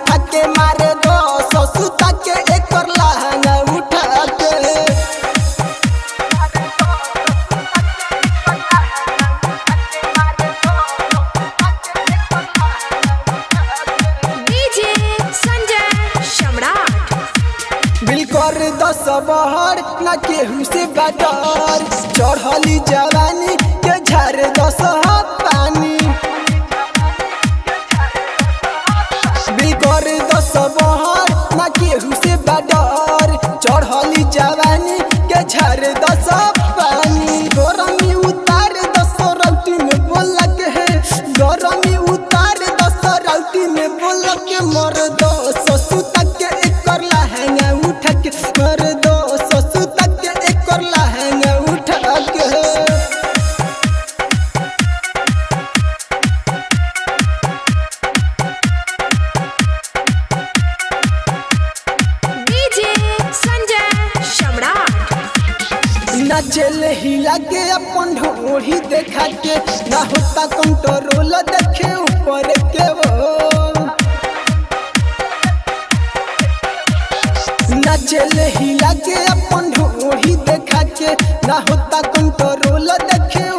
उठा के मारे दो ससुता के एक लहंगा उठा के। डीजे संजय सम्राट। बिल कर 10 बहर ना केहू से बाजार, चढ़ली जवानी के झारे 10 पानी। बिल कर 10 बहर ना केहू से बाजार, चढ़ली जवानी के झारे 10 पानी। गरमी उतार 10 रौटी में बोला के है, गरमी उतार 10 रौटी में बोला के मर दो ससुता के एक लहंगा उठा के, मर दो ससुता के एक लहंगा उठा के। डीजे संजय सम्राट। नाचल हिला के अपन ढोढ़ी देखा के, ना होता कंट्रोल देखे ऊपर के वो। नाचल हिला के अपन ढोढ़ी देखा के, ना होता कंट्रोल देखे